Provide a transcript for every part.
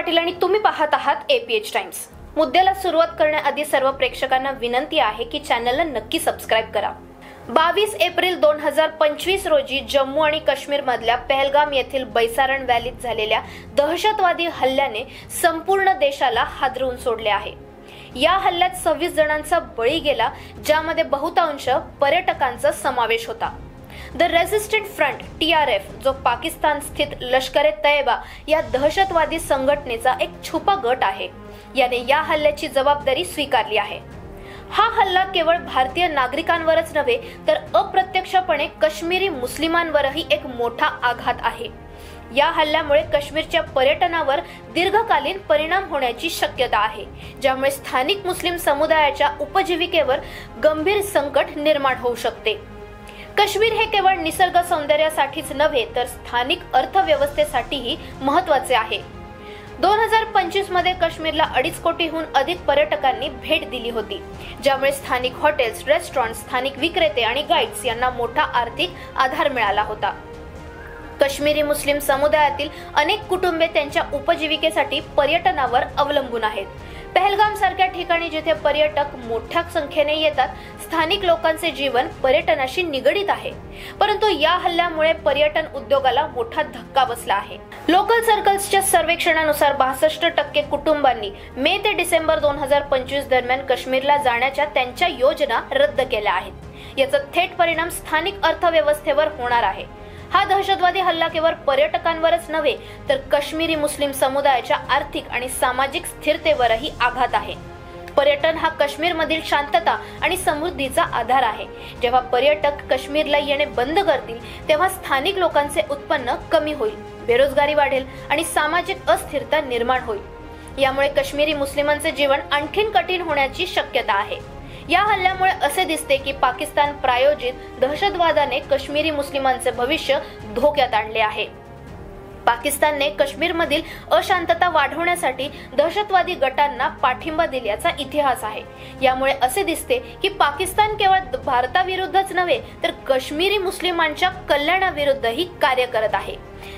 पाटील आणि तुम्ही पाहत आहात एपीएच टाइम्स। मुद्द्याला सुरुवात करण्याआधी सर्व प्रेक्षकांना विनंती आहे की चॅनलला नक्की सबस्क्राइब करा। 22 एप्रिल 2025 रोजी जम्मू आणि काश्मीर मधल्या पहलगाम येथील बैसारण व्हॅलीत झालेल्या दहशतवादी हल्ल्याने संपूर्ण देशाला हादरवून सोडले आहे। या हल्ल्यात 26 जणांचा बळी गेला, ज्यामध्ये बहुतांश पर्यटकांचा समावेश होता। द रेजिस्टंट फ्रंट TRF जो पाकिस्तान स्थित लष्कर-ए-तैयबा या दहशतवादी संघटनेचा एक छुपा गट आहे, याने या हल्ल्याची जबाबदारी स्वीकारली आहे। हा हल्ला केवळ भारतीय नागरिकांवरच नव्हे तर अप्रत्यक्षपणे काश्मीरी मुस्लिमांवरही एक मोठा आघात आहे। या हल्ल्यामुळे काश्मीरच्या पर्यटनावर दीर्घकालीन परिणाम होण्याची शक्यता आहे, ज्यामुळे स्थानिक मुस्लिम समुदायाच्या उपजीविकेवर गंभीर संकट निर्माण होऊ शकते। काश्मीर हे केवळ निसर्ग सौंदर्यासाठीच नव्हे तर स्थानिक अर्थव्यवस्थेसाठीही महत्त्वाचे आहे। 2025 मध्ये काश्मीरला 2.5 कोटीहून अधिक पर्यटकांनी भेट दिली होती, ज्यामुळे स्थानिक हॉटेल्स, रेस्टॉरंट, स्थानिक विक्रेते आणि गाईड्स यांना मोठा आर्थिक आधार मिळाला होता। काश्मीरी मुस्लिम समुदायातील अनेक कुटुंबे त्यांच्या उपजीविकेसाठी पर्यटनावर अवलंबून आहेत। पहलगाम सारख्या ठिकाणी जिथे पर्यटक मोठ्या संख्येने येतात, स्थानिक लोकांचे जीवन पर्यटनाशी निगडित आहे। परंतु या हल्ल्यामुळे पर्यटन उद्योगाला मोठा धक्का बसला आहे। लोकल सर्कल्सच्या सर्वेक्षणानुसार 62% कुटुंबांनी मे ते डिसेंबर 2025 दरम्यान काश्मीरला जाण्याच्या त्यांच्या योजना रद्द केल्या आहेत। याचा थेट परिणाम स्थानिक अर्थव्यवस्थेवर होणार आहे। हा दहशतवादी हल्ला केवळ पर्यटकांवरच नव्हे तर काश्मीरी मुस्लिम समुदायाच्या आर्थिक आणि सामाजिक स्थिरतेवरही आघात आहे। पर्यटन हा काश्मीरमधील शांतता आणि समृद्धीचा आधार आहे। जेव्हा पर्यटक काश्मीरला येणे बंद करतील तेव्हा स्थानिक लोकांचे उत्पन्न कमी होईल, बेरोजगारी वाढेल आणि सामाजिक अस्थिरता निर्माण होईल। यामुळे काश्मीरी मुस्लिमांचे जीवन आणखीन कठीण होण्याची शक्यता आहे। या हल्ल्यामुळे असे दिसते की पाकिस्तान प्रायोजित दहशतवादाने काश्मीरी मुस्लिमांचे भविष्य धोक्यात आणले आहे। पाकिस्तानने काश्मीरमधील अशांतता वाढवण्यासाठी दहशतवादी गटांना पाठिंबा दिल्याचा इतिहास आहे। यामुळे असे दिसते की पाकिस्तान केवळ भारताविरुद्धच नव्हे तर काश्मीरी मुस्लिमांच्या कल्याणाविरुद्धही कार्य करत आहे।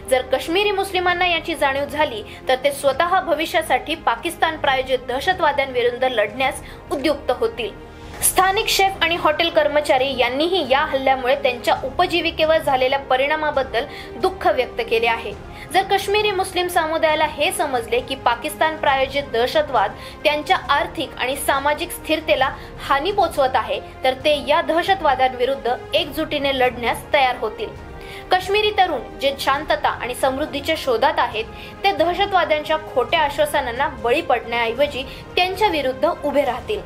जर काश्मीरी मुस्लिमांना याची जाणीव झाली तर ते स्वतः भविष्यासाठी पाकिस्तान प्रायोजित दहशतवाद्यांविरुद्ध लढण्यास उद्युक्त होतील। स्थानिक शेफ आणि हॉटेल कर्मचारी यांनीही या हल्ल्यामुळे त्यांच्या उपजीविकेवर झालेल्या परिणामाबद्दल दुःख व्यक्त केले आहे। जर काश्मीरी मुस्लिम समुदायाला हे समजले की पाकिस्तान प्रायोजित दहशतवाद त्यांच्या आर्थिक आणि सामाजिक स्थिरतेला हानी पोहोचवत आहे, तर ते या दहशतवादांविरुद्ध एकजुटीने लढण्यास तयार होतील। काश्मीरी तरुण जे शांतता आणि समृद्धीच्या शोधात आहेत, ते दहशतवाद्यांच्या खोट्या आश्वासनांना बळी पडण्याऐवजी त्यांच्या विरुद्ध उभे राहतील।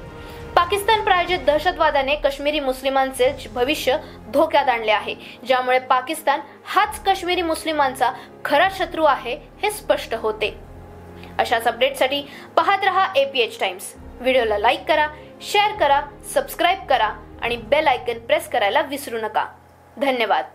पाकिस्तान प्रायोजित दहशतवादाने काश्मीरी मुस्लिमांचे भविष्य धोक्यात आणले आहे, ज्यामुळे पाकिस्तान हाच काश्मीरी मुस्लिमांचा खरा शत्रू आहे हे स्पष्ट होते। अशाच अपडेटसाठी पाहत रहा एपीएच टाइम्स। व्हिडिओला लाईक करा, शेअर करा, सबस्क्राइब करा आणि बेल आयकॉन प्रेस करायला विसरू नका। धन्यवाद।